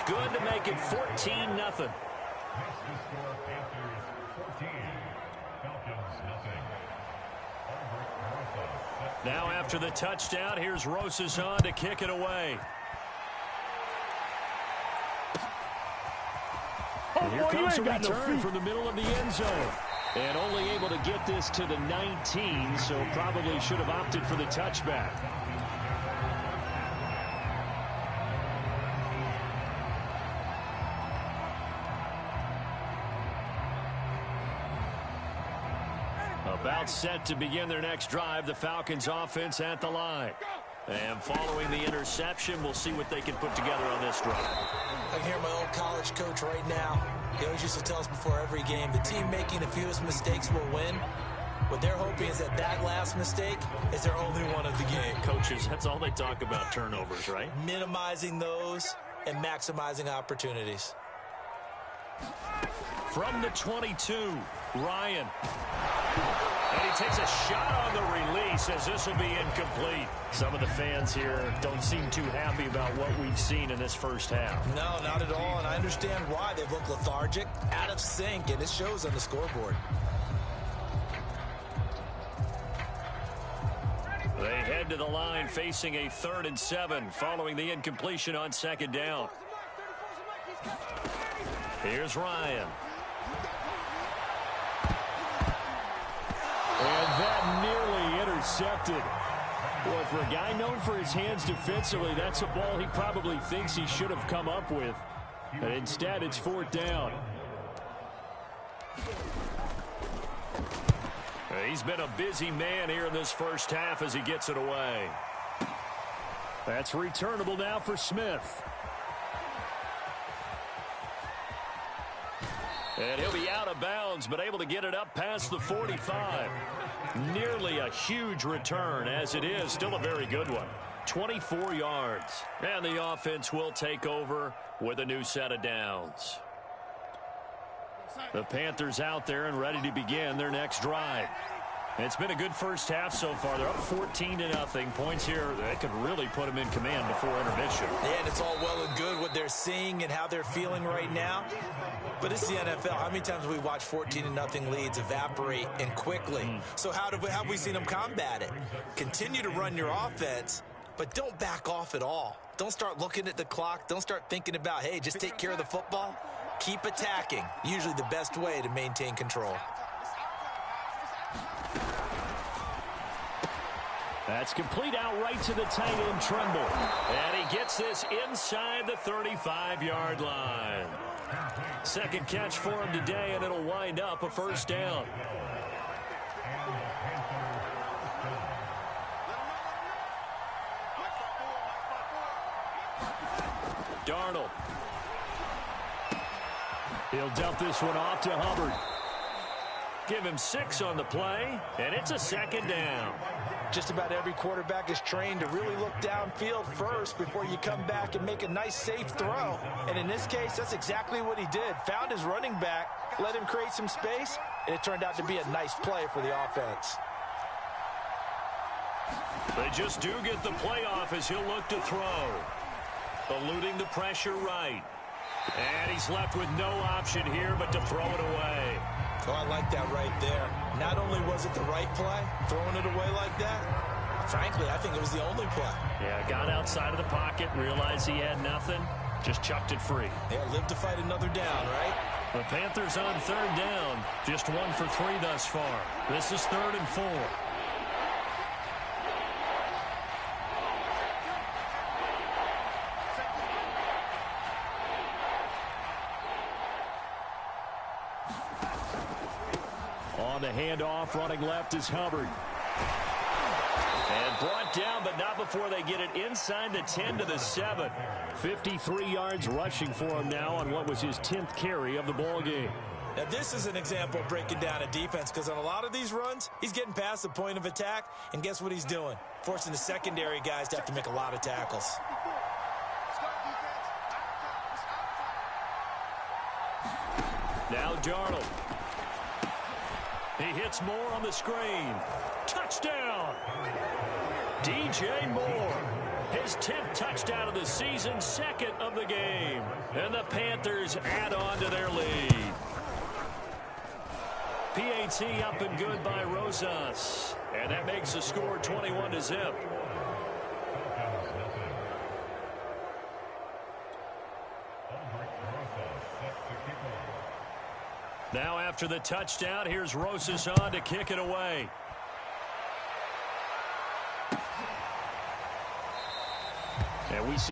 it's good to make it 14-0. Now after the touchdown, here's Rosazon to kick it away. Here comes a return from the middle of the end zone. And only able to get this to the 19, so probably should have opted for the touchback. About set to begin their next drive, the Falcons offense at the line. And following the interception, we'll see what they can put together on this drive. I can hear my old college coach right now. He always used to tell us before every game, the team making the fewest mistakes will win. What they're hoping is that that last mistake is their only one of the game. Coaches, that's all they talk about, turnovers, right? Minimizing those and maximizing opportunities. From the 22, Ryan. And he takes a shot on the release as this will be incomplete. Some of the fans here don't seem too happy about what we've seen in this first half. No, not at all, and I understand why. They look lethargic, out of sync, and it shows on the scoreboard. They head to the line facing a 3rd and 7 following the incompletion on 2nd down. Here's Ryan. And that nearly intercepted. Boy, for a guy known for his hands defensively, that's a ball he probably thinks he should have come up with. And instead, it's 4th down. He's been a busy man here in this first half as he gets it away. That's returnable now for Smith. And he'll be out of bounds, but able to get it up past the 45. Nearly a huge return, as it is still a very good one. 24 yards. And the offense will take over with a new set of downs. The Panthers out there and ready to begin their next drive. It's been a good first half so far. They're up 14-0. Points here that could really put them in command before intermission. Yeah, and it's all well and good what they're seeing and how they're feeling right now. But it's the NFL. How many times have we watched 14-0 leads evaporate and quickly? So how have we seen them combat it? Continue to run your offense, but don't back off at all. Don't start looking at the clock. Don't start thinking about, hey, just take care of the football. Keep attacking. Usually the best way to maintain control. That's complete out right to the tight end, Tremble. And he gets this inside the 35-yard line. Second catch for him today, and it'll wind up a 1st down. Darnold. He'll dump this one off to Hubbard. Give him 6 on the play, and it's a 2nd down. Just about every quarterback is trained to really look downfield first before you come back and make a nice, safe throw. And in this case, that's exactly what he did. Found his running back, let him create some space, and it turned out to be a nice play for the offense. They just do get the playoff as he'll look to throw. Eluding the pressure right. And he's left with no option here but to throw it away. Oh, I like that right there. Not only was it the right play, throwing it away like that, frankly, I think it was the only play. Yeah, got outside of the pocket, realized he had nothing, just chucked it free. Yeah, live to fight another down, right? The Panthers on 3rd down, just 1 for 3 thus far. This is 3rd and 4. On the handoff, running left is Hubbard. And brought down, but not before they get it inside the 10 to the 7. 53 yards rushing for him now on what was his 10th carry of the ball game. Now, this is an example of breaking down a defense, because on a lot of these runs, he's getting past the point of attack, and guess what he's doing? Forcing the secondary guys to have to make a lot of tackles. Now Darnold. He hits Moore on the screen. Touchdown! DJ Moore. His 10th touchdown of the season, second of the game. And the Panthers add on to their lead. PAT up and good by Rosas. And that makes the score 21-0. Now after the touchdown, here's Rosas on to kick it away. And we see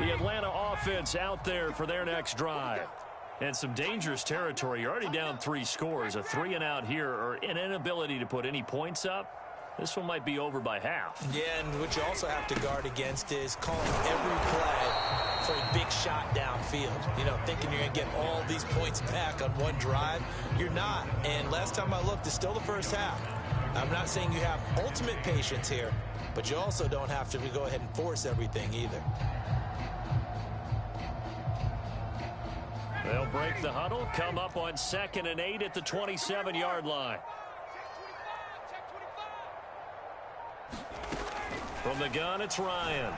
the Atlanta offense out there for their next drive. And some dangerous territory. You're already down 3 scores. A 3-and-out here or an inability to put any points up. This one might be over by half. Yeah, and what you also have to guard against is calling every play for a big shot downfield. You know, thinking you're going to get all these points back on one drive. You're not. And last time I looked, it's still the first half. I'm not saying you have ultimate patience here, but you also don't have to go ahead and force everything either. They'll break the huddle, come up on 2nd and 8 at the 27-yard line. From the gun, it's Ryan.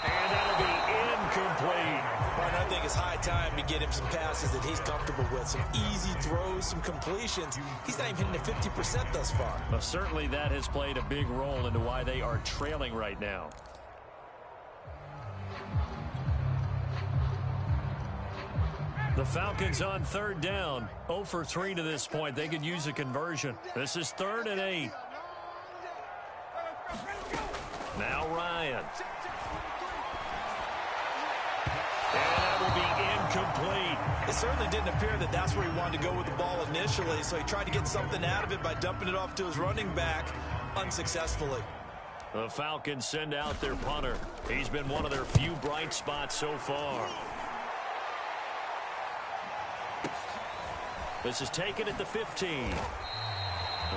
And that'll be incomplete. Martin, I think it's high time to get him some passes that he's comfortable with. Some easy throws, some completions. He's not even hitting the 50% thus far. Well, certainly that has played a big role into why they are trailing right now. The Falcons on 3rd down. 0 for 3 to this point. They could use a conversion. This is 3rd and 8. Now Ryan. And that will be incomplete. It certainly didn't appear that that's where he wanted to go with the ball initially, so he tried to get something out of it by dumping it off to his running back unsuccessfully. The Falcons send out their punter. He's been one of their few bright spots so far. This is taken at the 15.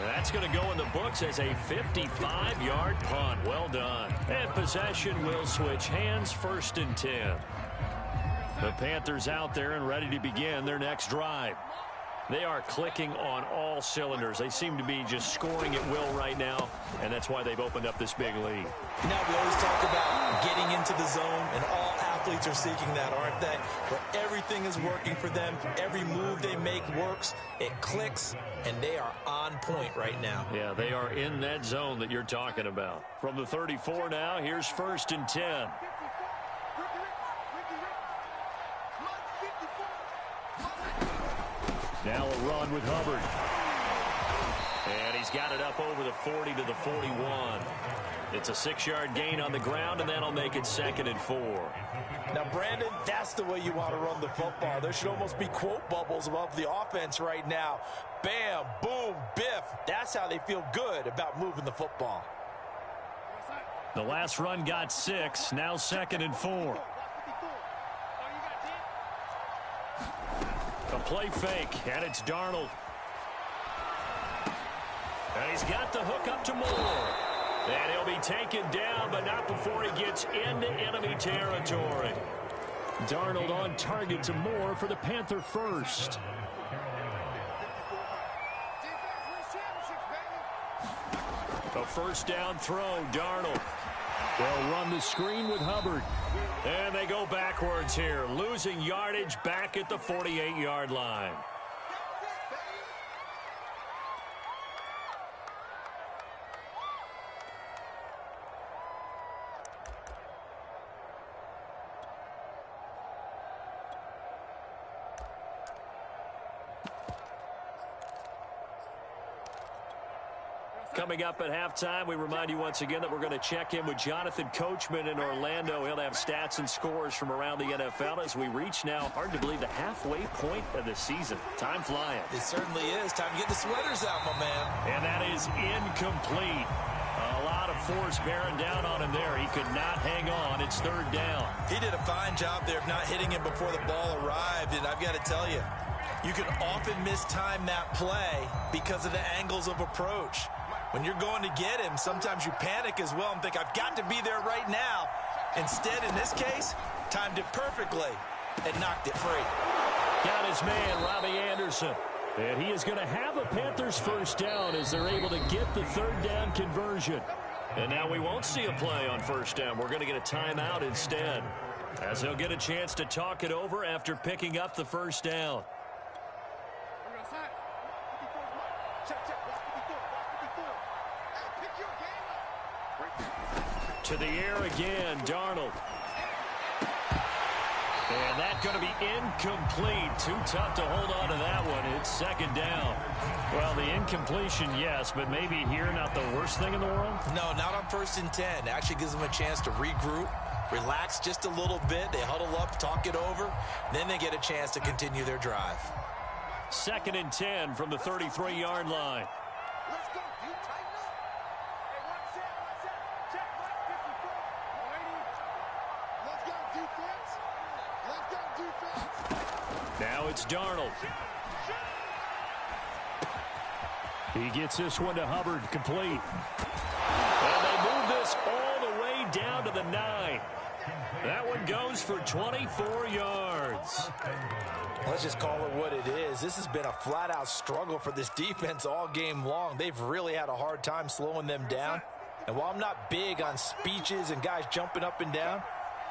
That's going to go in the books as a 55-yard punt. Well done. And possession will switch hands, 1st and 10. The Panthers out there and ready to begin their next drive. They are clicking on all cylinders. They seem to be just scoring at will right now, and that's why they've opened up this big lead. Now we always talk about getting into the zone, and all athletes are seeking that, aren't they? Where everything is working for them, every move they make works, it clicks, and they are on point right now. Yeah, they are in that zone that you're talking about. From the 34 now, here's 1st and 10. Now a run with Hubbard. And he's got it up over the 40 to the 41. It's a 6-yard gain on the ground, and that'll make it 2nd and 4. Now, Brandon, that's the way you want to run the football. There should almost be quote bubbles above the offense right now. Bam, boom, biff. That's how they feel good about moving the football. The last run got 6. Now 2nd and 4. A play fake, and it's Darnold. And he's got the hook up to Moore. And he'll be taken down, but not before he gets into enemy territory. Darnold on target to Moore for the Panther first. A 1st down throw, Darnold. They'll run the screen with Hubbard. And they go backwards here, losing yardage back at the 48-yard line. Coming up at halftime, we remind you once again that we're going to check in with Jonathan Coachman in Orlando. He'll have stats and scores from around the NFL as we reach now, hard to believe, the halfway point of the season. Time flying. It certainly is. Time to get the sweaters out, my man. And that is incomplete. A lot of force bearing down on him there. He could not hang on. It's 3rd down. He did a fine job there of not hitting him before the ball arrived, and I've got to tell you, you can often mistime that play because of the angles of approach. When you're going to get him, sometimes you panic as well and think, I've got to be there right now. Instead, in this case, timed it perfectly and knocked it free. Got his man, Robbie Anderson. And he is going to have a Panthers first down as they're able to get the third down conversion. And now we won't see a play on first down. We're going to get a timeout instead, as he'll get a chance to talk it over after picking up the first down. To the air again, Darnold. And that's going to be incomplete. Too tough to hold on to that one. It's second down. Well, the incompletion, yes, but maybe here not the worst thing in the world? No, not on 1st and 10. Actually gives them a chance to regroup, relax just a little bit. They huddle up, talk it over. Then they get a chance to continue their drive. 2nd and 10 from the 33-yard line. Let's go. You tighten up. Hey, watch that. Check. Check. 54. Let's go defense. Let's go defense. Now it's Darnold. He gets this one to Hubbard, complete. And they move this all the way down to the 9. That one goes for 24 yards. Let's just call it what it is. This has been a flat-out struggle for this defense all game long. They've really had a hard time slowing them down. And while I'm not big on speeches and guys jumping up and down,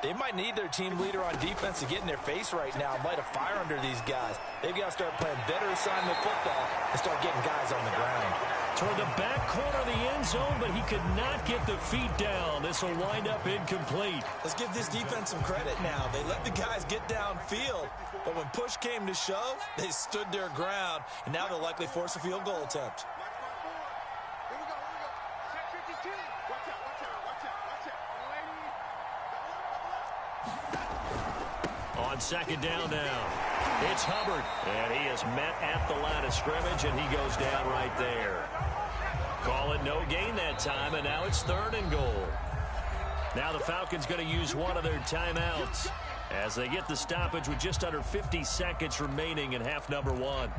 they might need their team leader on defense to get in their face right now and light a fire under these guys. They've got to start playing better assignment football and start getting guys on the ground. Toward the back corner of the end zone, but he could not get the feet down. This will wind up incomplete. Let's give this defense some credit now. They let the guys get downfield, but when push came to shove, they stood their ground, and now they'll likely force a field goal attempt. Here we go. Check 52. Watch out. On second down now, it's Hubbard, and he is met at the line of scrimmage, and he goes down right there. Call it no gain that time, and now it's 3rd and goal. Now the Falcons going to use one of their timeouts as they get the stoppage with just under 50 seconds remaining in half number 1.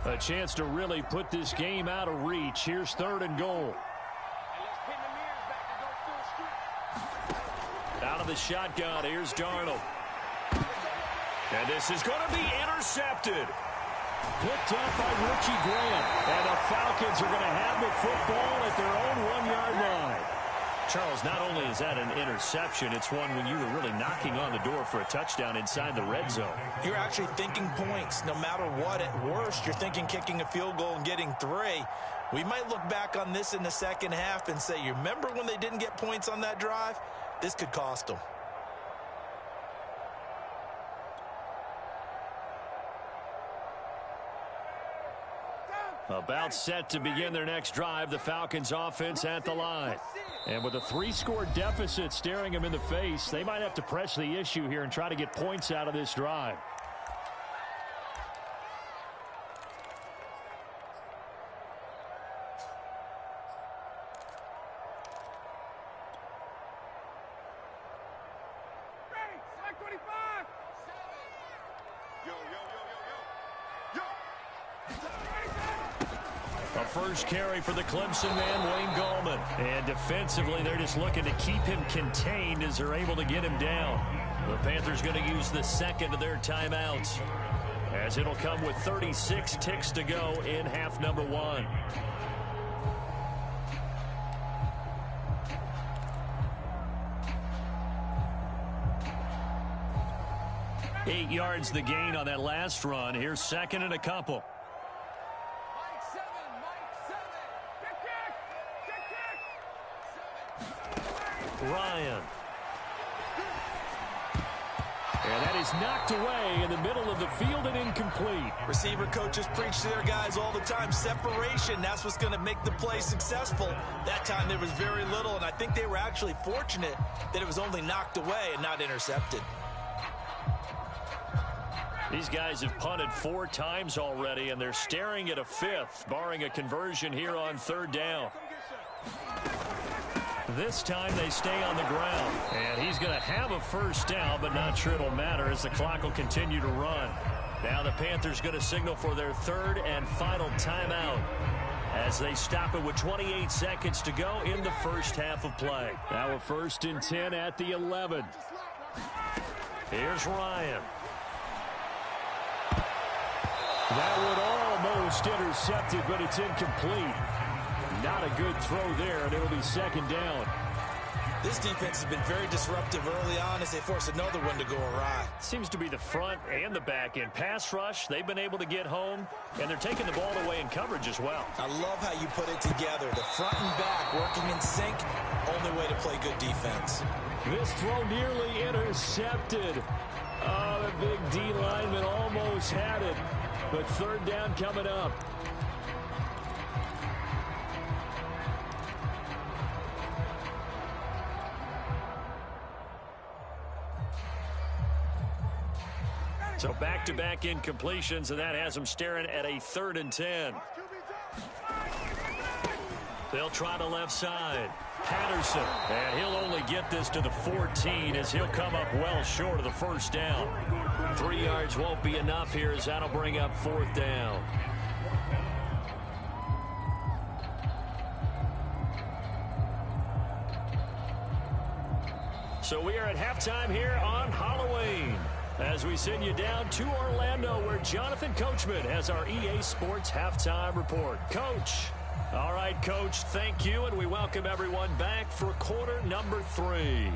A chance to really put this game out of reach. Here's 3rd and goal. Out of the shotgun, here's Darnold. And this is going to be intercepted. Picked up by Richie Graham. And the Falcons are going to have the football at their own 1-yard line. Charles, not only is that an interception, it's one when you were really knocking on the door for a touchdown inside the red zone. You're actually thinking points. No matter what, at worst, you're thinking kicking a field goal and getting 3. We might look back on this in the second half and say, you remember when they didn't get points on that drive? This could cost them. About set to begin their next drive, the Falcons offense at the line. And with a 3-score deficit staring them in the face, they might have to press the issue here and try to get points out of this drive. A first carry for the Clemson man, Wayne Gallman. And defensively, they're just looking to keep him contained as they're able to get him down. The Panthers going to use the second of their timeouts, as it'll come with 36 ticks to go in half number 1. Eight yards the gain on that last run. Here's 2nd and a couple. Ryan. And that is knocked away in the middle of the field and incomplete. Receiver coaches preach to their guys all the time. Separation, that's what's going to make the play successful. That time there was very little, and I think they were actually fortunate that it was only knocked away and not intercepted. These guys have punted 4 times already, and they're staring at a 5th, barring a conversion here on 3rd down. This time they stay on the ground, and he's going to have a first down, but not sure it'll matter as the clock will continue to run. Now the Panthers going to signal for their 3rd and final timeout. as they stop it with 28 seconds to go in the first half of play. Now a 1st and 10 at the 11. Here's Ryan. That would almost intercepted, but it's incomplete. Not a good throw there, and it'll be 2nd down. This defense has been very disruptive early on as they force another one to go awry. Seems to be the front and the back end. Pass rush, they've been able to get home, and they're taking the ball away in coverage as well. I love how you put it together. The front and back working in sync, only way to play good defense. This throw nearly intercepted. Oh, the big D lineman almost had it, but 3rd down coming up. So back-to-back incompletions, and that has them staring at a 3rd and 10. They'll try the left side. Patterson, and he'll only get this to the 14 as he'll come up well short of the 1st down. 3 yards won't be enough here as that'll bring up 4th down. So we are at halftime here on Halloween, as we send you down to Orlando, where Jonathan Coachman has our EA Sports Halftime Report. Coach. All right, Coach, thank you, and we welcome everyone back for quarter number 3.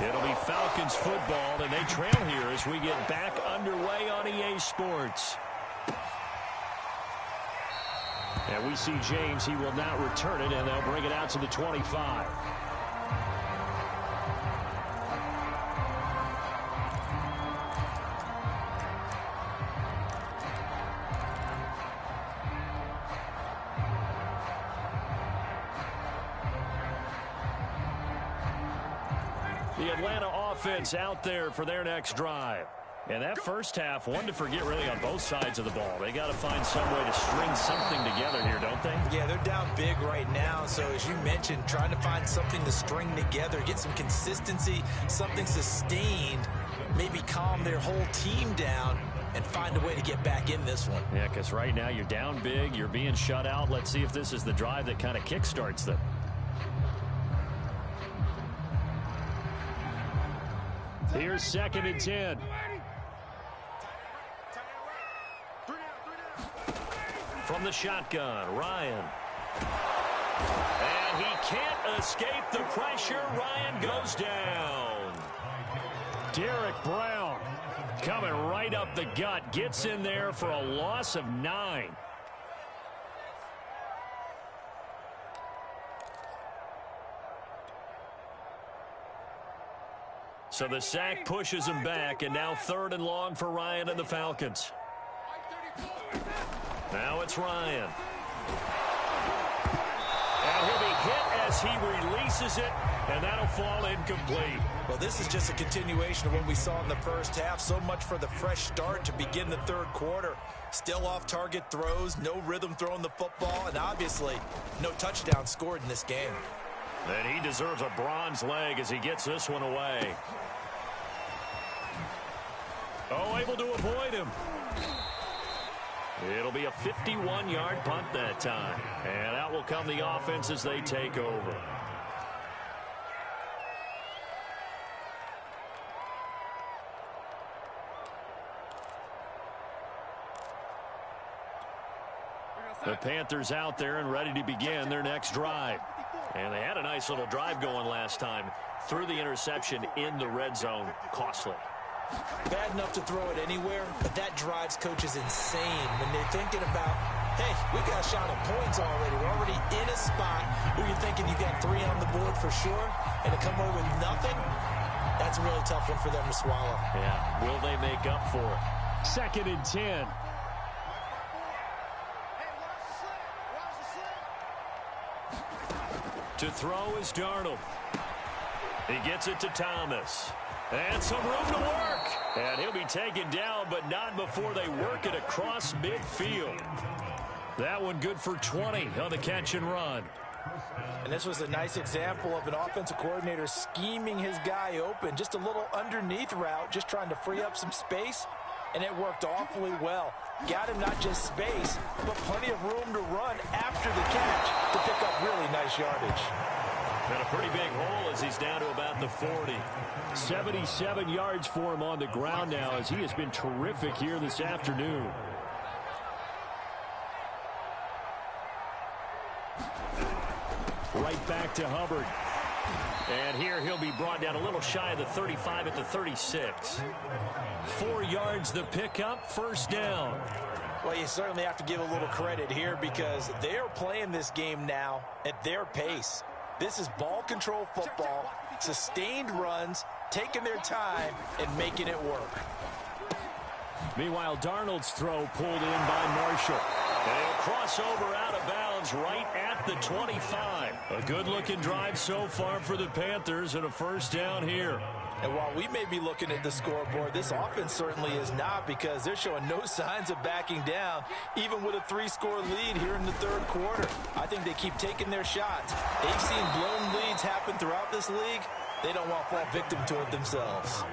It'll be Falcons football, and they trail here as we get back underway on EA Sports. And we see James. He will not return it, and they'll bring it out to the 25. The Atlanta offense out there for their next drive. And that first half, one to forget really on both sides of the ball. They got to find some way to string something together here, don't they? Yeah, they're down big right now. So as you mentioned, trying to find something to string together, get some consistency, something sustained, maybe calm their whole team down and find a way to get back in this one. Yeah, because right now you're down big, you're being shut out. Let's see if this is the drive that kind of kickstarts them. Here's 2nd and 10. From the shotgun, Ryan. And he can't escape the pressure. Ryan goes down. Derek Brown coming right up the gut. Gets in there for a loss of 9. So the sack pushes him back, and now 3rd and long for Ryan and the Falcons. Now it's Ryan. And he'll be hit as he releases it, and that'll fall incomplete. Well, this is just a continuation of what we saw in the first half. So much for the fresh start to begin the 3rd quarter. Still off-target throws, no rhythm throwing the football, and obviously no touchdown scored in this game. And he deserves a bronze leg as he gets this one away. Oh, able to avoid him. It'll be a 51-yard punt that time. And out will come the offense as they take over. The Panthers out there and ready to begin their next drive. And they had a nice little drive going last time. Threw the interception in the red zone. Costly. Bad enough to throw it anywhere, but that drives coaches insane when they're thinking about, hey, we got a shot at points already. We're already in a spot where you're thinking you got 3 on the board for sure, and to come away with nothing, that's a really tough one for them to swallow. Yeah, will they make up for it? 2nd and 10. To throw is Darnold. He gets it to Thomas. And some room to work. And he'll be taken down, but not before they work it across midfield. That one good for 20 on the catch and run. And this was a nice example of an offensive coordinator scheming his guy open. Just a little underneath route, just trying to free up some space, and it worked awfully well. Got him not just space, but plenty of room to run after the catch to pick up really nice yardage. And a pretty big hole as he's down to about the 40. 77 yards for him on the ground now as he has been terrific here this afternoon. Right back to Hubbard. And here he'll be brought down a little shy of the 35 at the 36. 4 yards the pickup, first down. Well, you certainly have to give a little credit here because they are playing this game now at their pace. This is ball control football, sustained runs, taking their time, and making it work. Meanwhile, Darnold's throw pulled in by Marshall. And he'll cross over out of bounds right at the 25. A good-looking drive so far for the Panthers and a first down here. And while we may be looking at the scoreboard, this offense certainly is not because they're showing no signs of backing down, even with a 3-score lead here in the third quarter. I think they keep taking their shots. They've seen blown leads happen throughout this league. They don't want to fall victim to it themselves.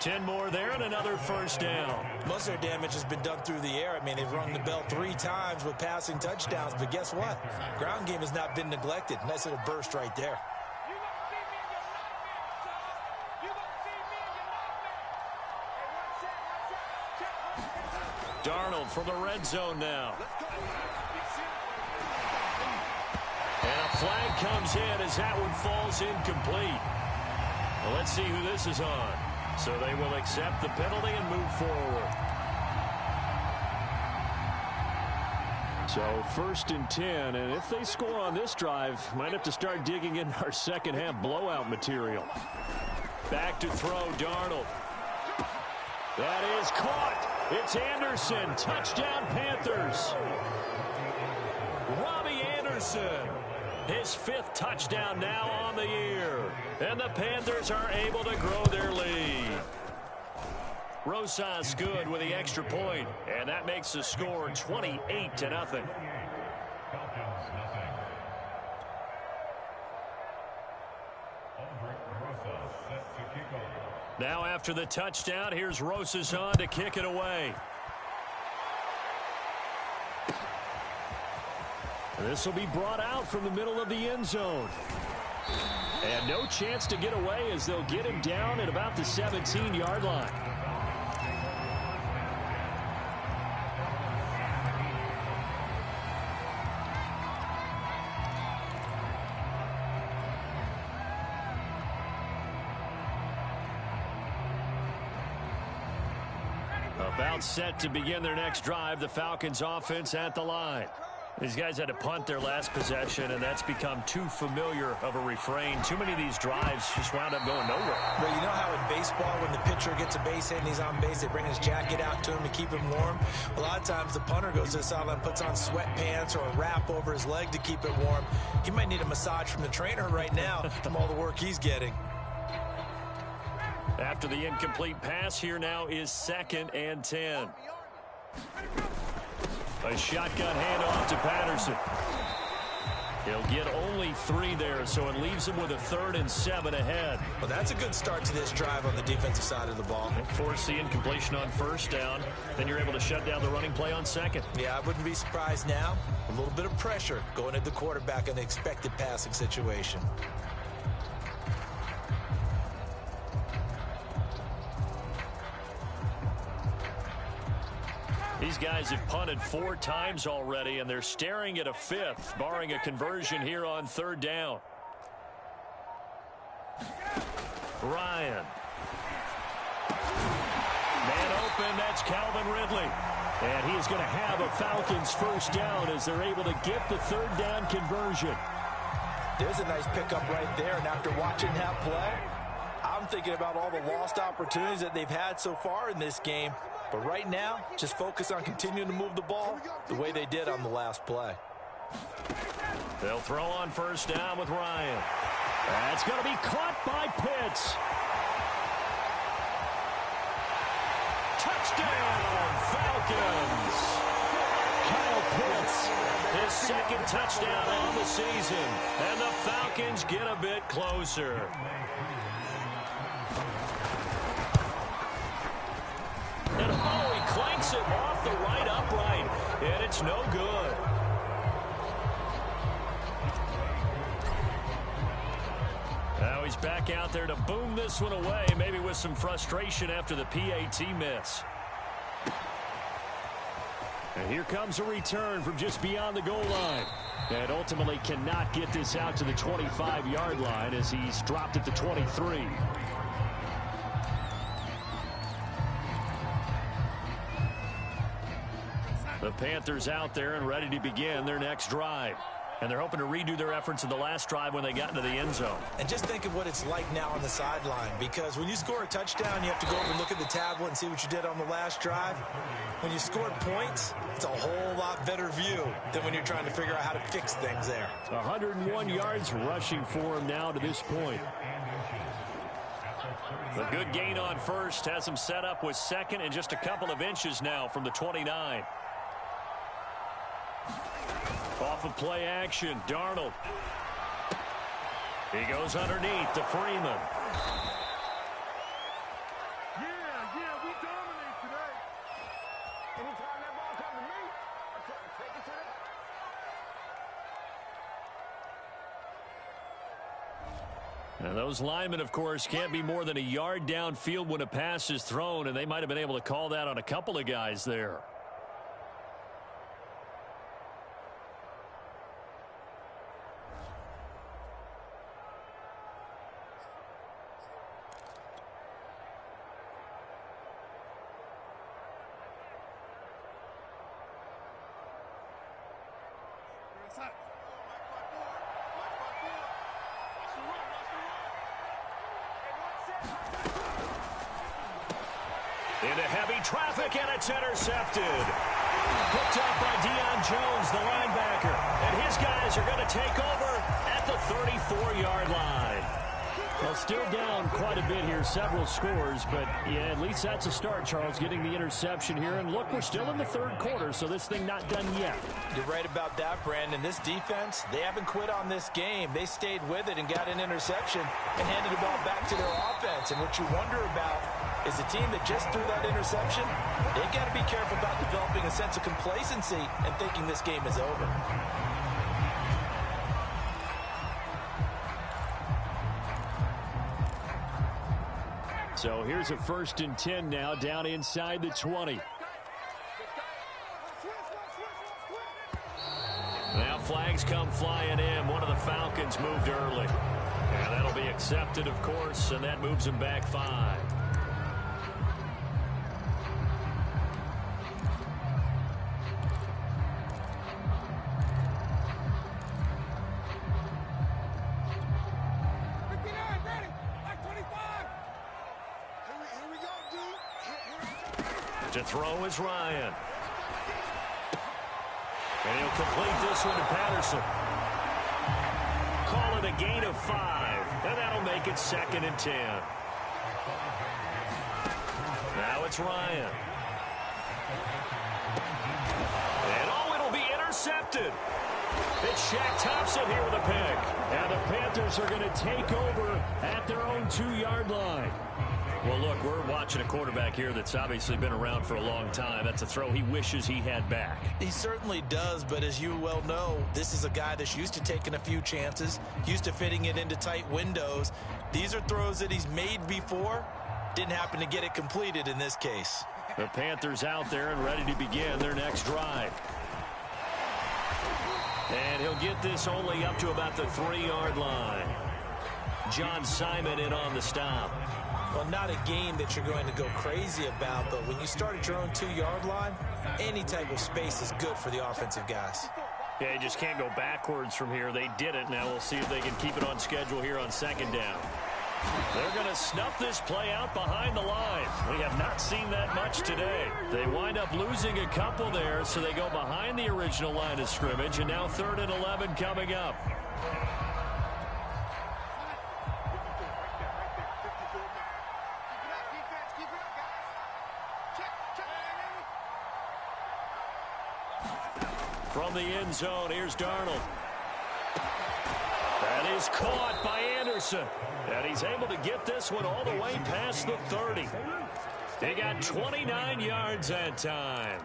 10 more there and another first down. Most of their damage has been done through the air. I mean, they've rung the bell 3 times with passing touchdowns, but guess what? Ground game has not been neglected. Nice little burst right there. Darnold from the red zone now. And a flag comes in as that one falls incomplete. Well, let's see who this is on. So they will accept the penalty and move forward. So first and 10, and if they score on this drive, might have to start digging in our second half blowout material. Back to throw, Darnold. That is caught. It's Anderson. Touchdown, Panthers. Robbie Anderson. His 5th touchdown now on the year. And the Panthers are able to grow their lead. Rosas good with the extra point, and that makes the score 28-0. Now after the touchdown, here's Rosas on to kick it away. This will be brought out from the middle of the end zone. And no chance to get away as they'll get him down at about the 17-yard line. About set to begin their next drive, the Falcons offense at the line. These guys had to punt their last possession, and that's become too familiar of a refrain. Too many of these drives just wound up going nowhere. Well, you know how in baseball, when the pitcher gets a base hit and he's on base, they bring his jacket out to him to keep him warm? A lot of times the punter goes to the sideline, puts on sweatpants or a wrap over his leg to keep it warm. He might need a massage from the trainer right now from all the work he's getting. After the incomplete pass, here now is 2nd and 10. A shotgun handoff to Patterson. He'll get only 3 there, so it leaves him with a 3rd and 7 ahead. Well, that's a good start to this drive on the defensive side of the ball. Force the incompletion on first down. Then you're able to shut down the running play on 2nd. Yeah, I wouldn't be surprised now. A little bit of pressure going at the quarterback in the expected passing situation. These guys have punted 4 times already, and they're staring at a 5th, barring a conversion here on 3rd down. Ryan. Man open, that's Calvin Ridley. And he is going to have a Falcons first down as they're able to get the 3rd down conversion. There's a nice pickup right there, and after watching that play, I'm thinking about all the lost opportunities that they've had so far in this game. But right now, just focus on continuing to move the ball the way they did on the last play. They'll throw on first down with Ryan. That's going to be caught by Pitts. Touchdown, Falcons. Kyle Pitts, his second touchdown on the season. And the Falcons get a bit closer. And oh, he clanks it off the right upright. And it's no good. Now he's back out there to boom this one away, maybe with some frustration after the PAT miss. And here comes a return from just beyond the goal line. And ultimately cannot get this out to the 25-yard line as he's dropped at the 23. The Panthers out there and ready to begin their next drive. And they're hoping to redo their efforts in the last drive when they got into the end zone. And just think of what it's like now on the sideline, because when you score a touchdown, you have to go over and look at the tablet and see what you did on the last drive. When you scored points, it's a whole lot better view than when you're trying to figure out how to fix things there. 101 yards rushing for him now to this point. A good gain on first has him set up with second and just a couple of inches now from the 29. Off of play action, Darnold. He goes underneath to Freeman. Yeah, we dominate today. Anytime that ball comes to me, I try to take it to them. And those linemen, of course, can't be more than a yard downfield when a pass is thrown, and they might have been able to call that on a couple of guys there. Into heavy traffic, and it's intercepted. Picked up by Deion Jones, the linebacker. And his guys are going to take over at the 34-yard line. Well, still down quite a bit here, several scores, but yeah, at least that's a start, Charles, getting the interception here. And look, we're still in the third quarter, so this thing not done yet. You're right about that, Brandon. This defense, they haven't quit on this game. They stayed with it and got an interception and handed the ball back to their offense. And what you wonder about is a team that just threw that interception, they got to be careful about developing a sense of complacency and thinking this game is over. So here's a 1st and 10 now, down inside the 20. Now flags come flying in. One of the Falcons moved early. And that'll be accepted, of course, and that moves them back 5. To throw is Ryan. And he'll complete this one to Patterson. Call it a gain of 5. And that'll make it 2nd and 10. Now it's Ryan. And oh, it'll be intercepted. It's Shaq Thompson here with a pick. And the Panthers are going to take over at their own 2-yard line. Well, look, we're watching a quarterback here that's obviously been around for a long time. That's a throw he wishes he had back. He certainly does, but as you well know, this is a guy that's used to taking a few chances, used to fitting it into tight windows. These are throws that he's made before. Didn't happen to get it completed in this case. The Panthers out there and ready to begin their next drive. And he'll get this only up to about the 3-yard line. John Simon in on the stop. Well, not a game that you're going to go crazy about, but when you start at your own 2-yard line, any type of space is good for the offensive guys. Yeah, you just can't go backwards from here. They did it. Now we'll see if they can keep it on schedule here on 2nd down. They're going to snuff this play out behind the line. We have not seen that much today. They wind up losing a couple there, so they go behind the original line of scrimmage, and now 3rd and 11 coming up. From the end zone, here's Darnold. That is caught by Anderson. And he's able to get this one all the way past the 30. They got 29 yards that time.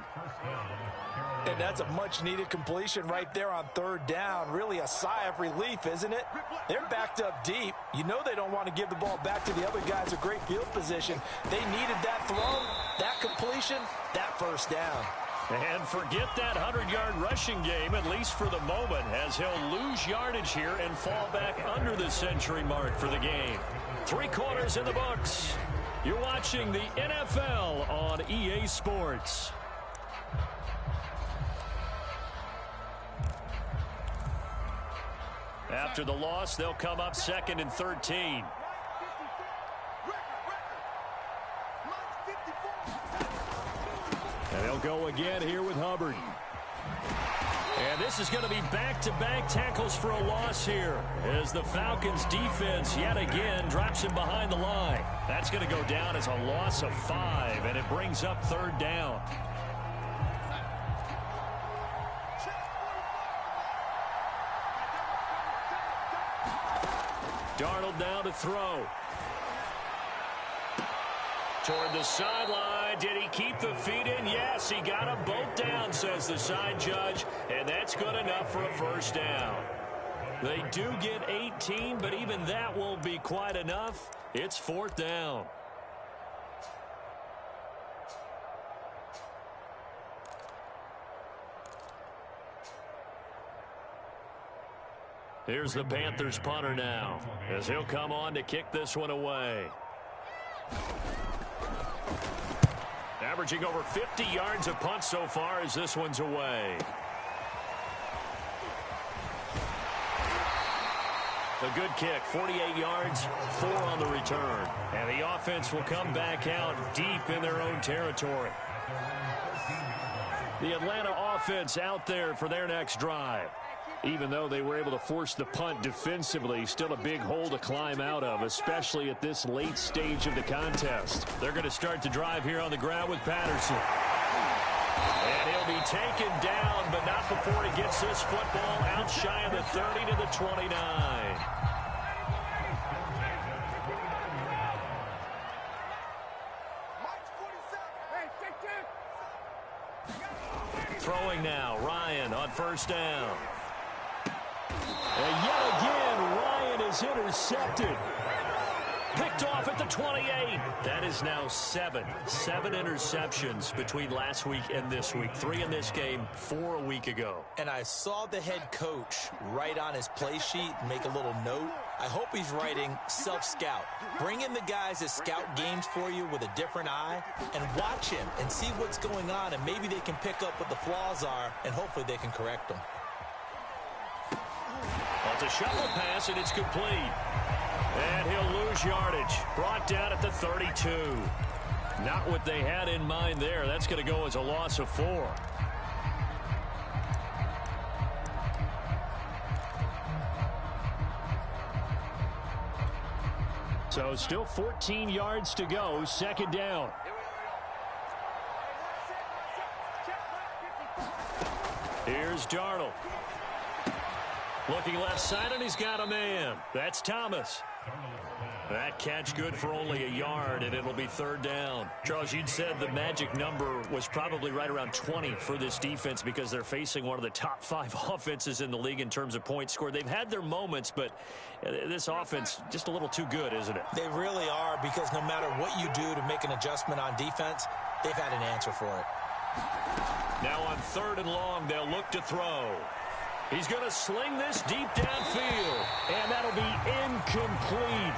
And that's a much-needed completion right there on third down. Really a sigh of relief, isn't it? They're backed up deep. You know they don't want to give the ball back to the other guys a great field position. They needed that throw, that completion, that first down. And forget that 100-yard rushing game, at least for the moment, as he'll lose yardage here and fall back under the century mark for the game. 3 quarters in the books. You're watching the NFL on EA Sports. After the loss, they'll come up 2nd and 13. And they'll go again here with Hubbard. And this is going to be back-to-back tackles for a loss here as the Falcons defense yet again drops him behind the line. That's going to go down as a loss of 5, and it brings up 3rd down. Darnold now to throw. Toward the sideline. Did he keep the feet in? Yes, he got them both down, says the side judge. And that's good enough for a first down. They do get 18, but even that won't be quite enough. It's 4th down. Here's the Panthers punter now, as he'll come on to kick this one away. Averaging over 50 yards a punt so far as this one's away. A good kick, 48 yards, 4 on the return. And the offense will come back out deep in their own territory. The Atlanta offense out there for their next drive. Even though they were able to force the punt defensively, still a big hole to climb out of, especially at this late stage of the contest. They're going to start to drive here on the ground with Patterson. And he'll be taken down, but not before he gets this football out shy of the 30 to the 29. Throwing now, Ryan on first down. And yet again, Ryan is intercepted. Picked off at the 28. That is now 7 interceptions between last week and this week. 3 in this game, 4 a week ago. And I saw the head coach write on his play sheet, make a little note. I hope he's writing self-scout. Bring in the guys that scout games for you with a different eye and watch him and see what's going on, and maybe they can pick up what the flaws are, and hopefully they can correct them. Well, it's a shuffle pass, and it's complete. And he'll lose yardage. Brought down at the 32. Not what they had in mind there. That's going to go as a loss of 4. So still 14 yards to go. 2nd down. Here's Darnold. Looking left side, and he's got a man. That's Thomas. That catch good for only a yard, and it'll be 3rd down. Charles, you'd said the magic number was probably right around 20 for this defense because they're facing one of the top 5 offenses in the league in terms of points scored. They've had their moments, but this offense just a little too good, isn't it? They really are, because no matter what you do to make an adjustment on defense, they've had an answer for it. Now on 3rd and long, they'll look to throw. He's going to sling this deep downfield, and that'll be incomplete.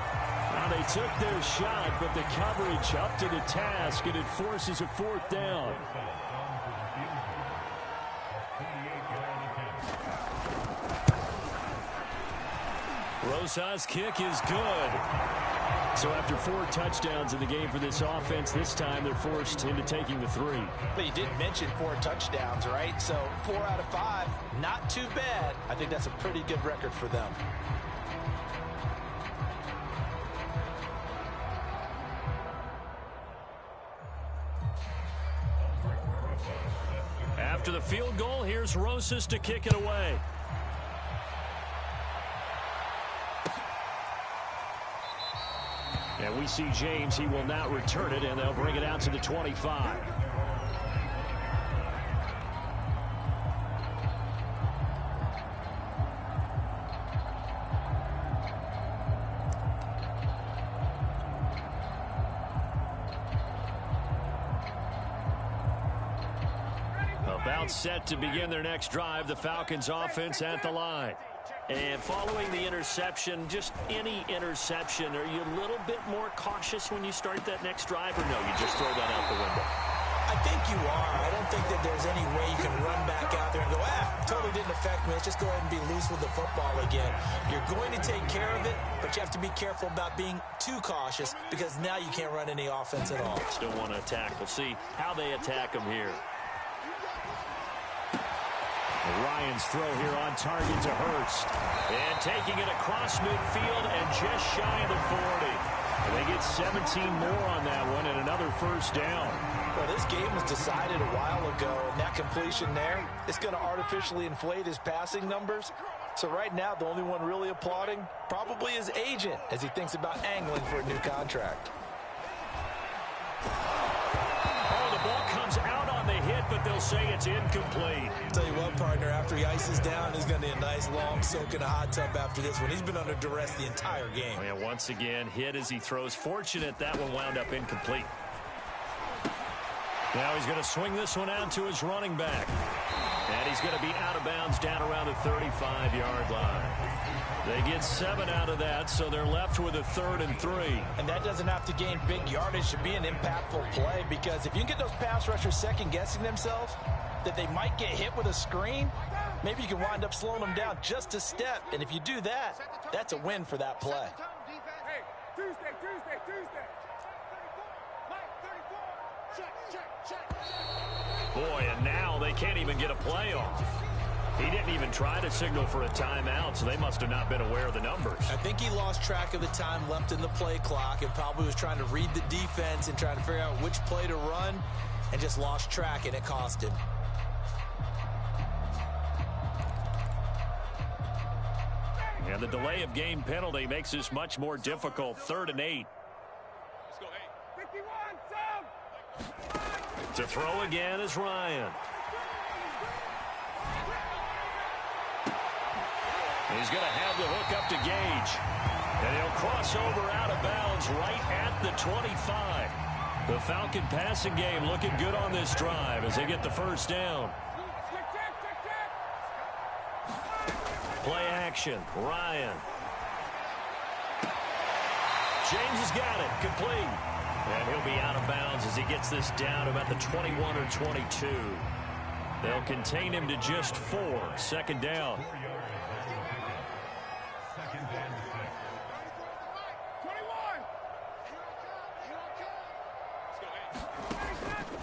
Now they took their shot, but the coverage up to the task, and it forces a 4th down. Rosas' kick is good. So after 4 touchdowns in the game for this offense, this time they're forced into taking the 3. But you did mention 4 touchdowns, right? So 4 out of 5, not too bad. I think that's a pretty good record for them. After the field goal, here's Rosas to kick it away. And we see James. He will not return it, and they'll bring it out to the 25. About set to begin their next drive, the Falcons offense at the line. And following the interception, just any interception, are you a little bit more cautious when you start that next drive, or no, you just throw that out the window? I think you are. I don't think that there's any way you can run back out there and go, totally didn't affect me. Let's just go ahead and be loose with the football again. You're going to take care of it, but you have to be careful about being too cautious because now you can't run any offense at all. Still want to attack. We'll see how they attack them here. Ryan's throw here on target to Hurst. And taking it across midfield and just shy of the 40. And they get 17 more on that one and another first down. Well, this game was decided a while ago, and that completion there is going to artificially inflate his passing numbers. So right now, the only one really applauding probably his agent as he thinks about angling for a new contract. Oh, the ball comes out on the hit, but they'll say it's incomplete. Tell you what, partner, after he ices down, he's going to need a nice long soak in a hot tub after this one. He's been under duress the entire game. Oh, yeah, once again, hit as he throws. Fortunate that one wound up incomplete. Now he's going to swing this one out to his running back. And he's going to be out of bounds down around the 35-yard line. They get 7 out of that, so they're left with a 3rd and 3. And that doesn't have to gain big yardage to be an impactful play, because if you can get those pass rushers second-guessing themselves that they might get hit with a screen, maybe you can wind up slowing them down just a step. And if you do that, that's a win for that play. Hey, Tuesday. Boy, and now they can't even get a play off. He didn't even try to signal for a timeout, so they must have not been aware of the numbers. I think he lost track of the time left in the play clock and probably was trying to read the defense and trying to figure out which play to run and just lost track, and it cost him. And the delay of game penalty makes this much more difficult. 3rd and 8. Let's go, 51, Sam. To throw again is Ryan. He's going to have the hook up to Gage. And he'll cross over out of bounds right at the 25. The Falcon passing game looking good on this drive as they get the first down. Play action. Ryan. James has got it. Complete. And he'll be out of bounds as he gets this down about the 21 or 22. They'll contain him to just 4. 2nd down.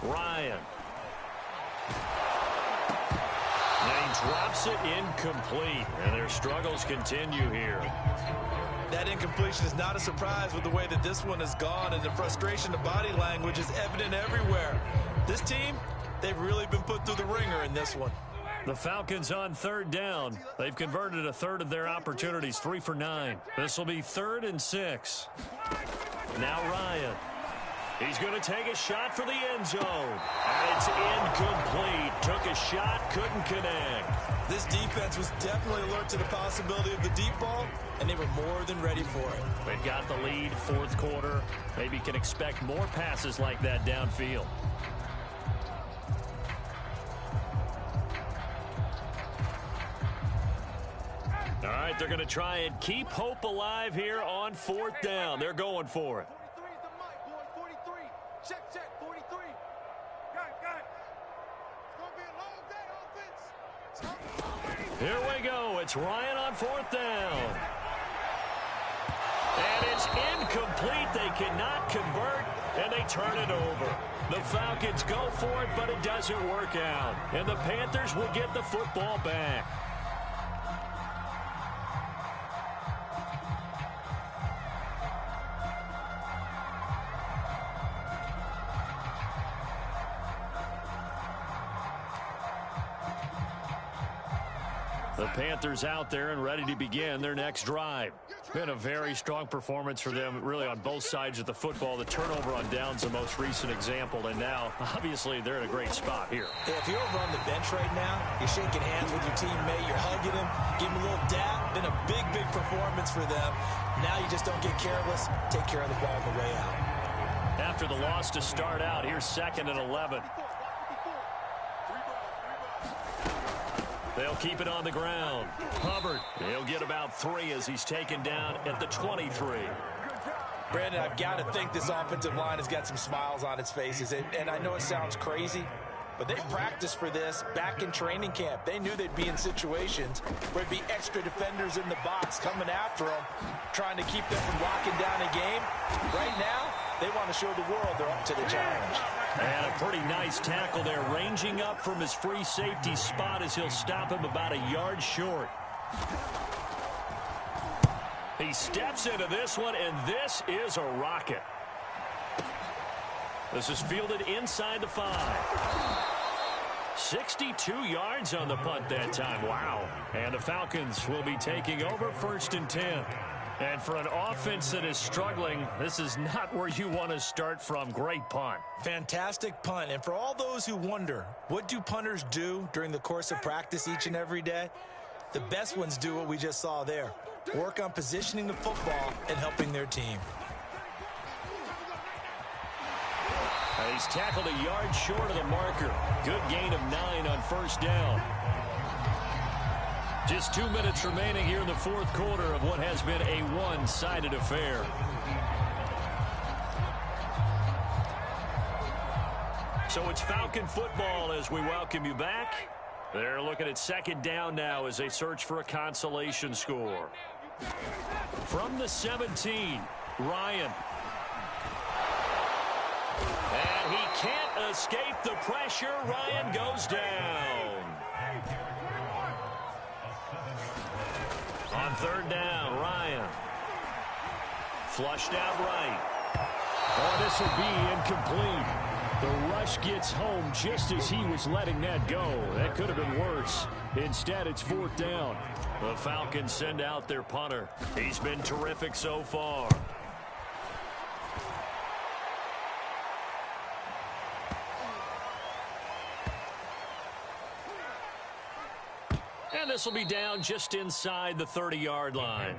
Ryan. And he drops it incomplete. And their struggles continue here. That incompletion is not a surprise with the way that this one has gone, and the frustration, the body language is evident everywhere. This team, they've really been put through the ringer in this one. The Falcons on 3rd down. They've converted a 1/3 of their opportunities, 3 for 9. This will be 3rd and 6. Now Ryan. He's going to take a shot for the end zone. And it's incomplete. Took a shot, couldn't connect. This defense was definitely alert to the possibility of the deep ball, and they were more than ready for it. They've got the lead, 4th quarter. Maybe can expect more passes like that downfield. All right, they're going to try and keep hope alive here on 4th down. They're going for it. 43 is the mic, boy. 43. Check, 43. Got it. It's going to be a long day, offense. Here we go. It's Ryan on 4th down. And it's incomplete. They cannot convert, and they turn it over. The Falcons go for it, but it doesn't work out. And the Panthers will get the football back. The Panthers out there and ready to begin their next drive. Been a very strong performance for them, really, on both sides of the football. The turnover on downs the most recent example, and now, obviously, they're in a great spot here. Yeah, if you're over on the bench right now, you're shaking hands with your teammate, you're hugging him, give him a little dap. Been a big, big performance for them. Now you just don't get careless. Take care of the ball on the way out. After the loss to start out, here's 2nd and 11. They'll keep it on the ground. Hubbard, he'll get about 3 as he's taken down at the 23. Brandon, I've got to think this offensive line has got some smiles on its faces. And I know it sounds crazy, but they practiced for this back in training camp. They knew they'd be in situations where there'd be extra defenders in the box coming after them, trying to keep them from locking down a game. Right now, they want to show the world they're up to the challenge. And a pretty nice tackle there, ranging up from his free safety spot as he'll stop him about a yard short. He steps into this one, and this is a rocket. This is fielded inside the 5. 62 yards on the punt that time. Wow. And the Falcons will be taking over 1st and 10. And for an offense that is struggling, this is not where you want to start from. Great punt. Fantastic punt. And for all those who wonder, what do punters do during the course of practice each and every day? The best ones do what we just saw there. Work on positioning the football and helping their team. He's tackled a yard short of the marker. Good gain of 9 on 1st down. Just 2 minutes remaining here in the 4th quarter of what has been a one-sided affair. So it's Falcon football as we welcome you back. They're looking at 2nd down now as they search for a consolation score. From the 17, Ryan. And he can't escape the pressure. Ryan goes down. On 3rd down, Ryan. Flushed out right. Oh, this will be incomplete. The rush gets home just as he was letting that go. That could have been worse. Instead, it's 4th down. The Falcons send out their punter. He's been terrific so far. And this will be down just inside the 30-yard line.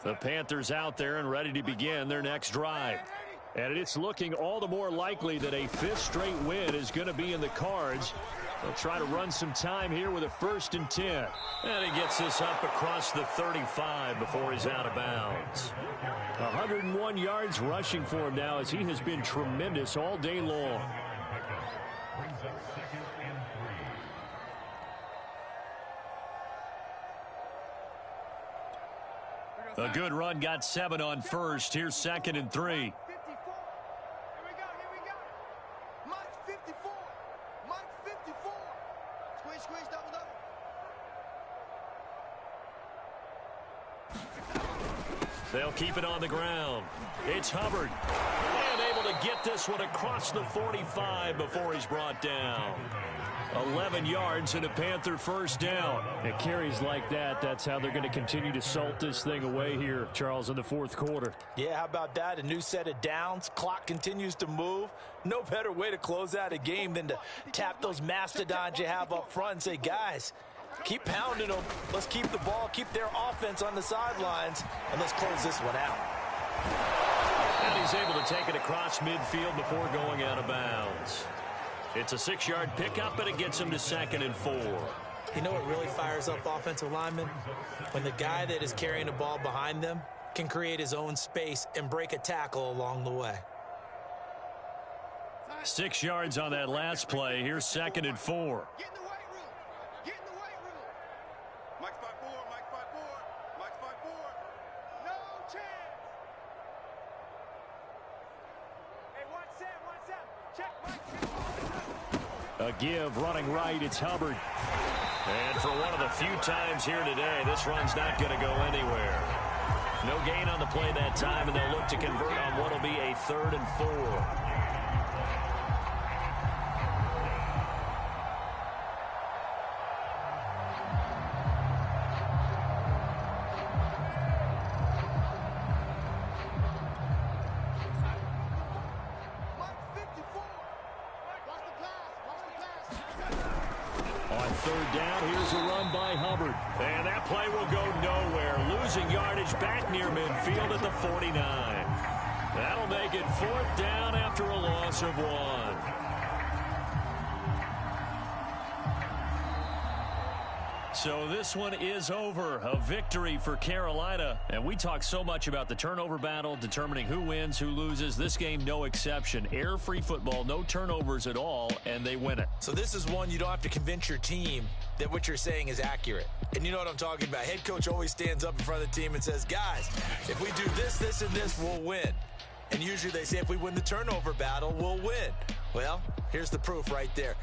The Panthers out there and ready to begin their next drive. And it's looking all the more likely that a 5th straight win is going to be in the cards. They'll try to run some time here with a 1st and 10. And he gets this up across the 35 before he's out of bounds. 101 yards rushing for him now as he has been tremendous all day long. A good run, got 7 on 1st. Here's 2nd and 3. Here we go. Mike 54. Mike 54. Squeeze, double. They'll keep it on the ground. It's Hubbard. And able to get this one across the 45 before he's brought down. 11 yards and a Panther 1st down. It carries like that. That's how they're going to continue to salt this thing away here, Charles, in the 4th quarter. Yeah, how about that? A new set of downs. Clock continues to move. No better way to close out a game than to tap those mastodons you have up front and say, guys, keep pounding them. Let's keep the ball, keep their offense on the sidelines, and let's close this one out. And he's able to take it across midfield before going out of bounds. It's a 6-yard pickup, and it gets him to 2nd and 4. You know what really fires up offensive linemen? When the guy that is carrying the ball behind them can create his own space and break a tackle along the way. 6 yards on that last play. Here's 2nd and 4. Get in the weight room. Mike spot 4. No chance. Hey, watch that. Check Mike. A give running right. It's Hubbard. And for one of the few times here today, this run's not going to go anywhere. No gain on the play that time, and they'll look to convert on what will be a 3rd and 4. On 3rd down, here's a run by Hubbard. And that play will go nowhere. Losing yardage back near midfield at the 49. That'll make it 4th down after a loss of 1. So this one is over. A victory for Carolina. And we talk so much about the turnover battle, determining who wins, who loses. This game, no exception. Air-free football, no turnovers at all, and they win it. So this is one you don't have to convince your team that what you're saying is accurate. And you know what I'm talking about. Head coach always stands up in front of the team and says, guys, if we do this, this, and this, we'll win. And usually they say if we win the turnover battle, we'll win. Well, here's the proof right there.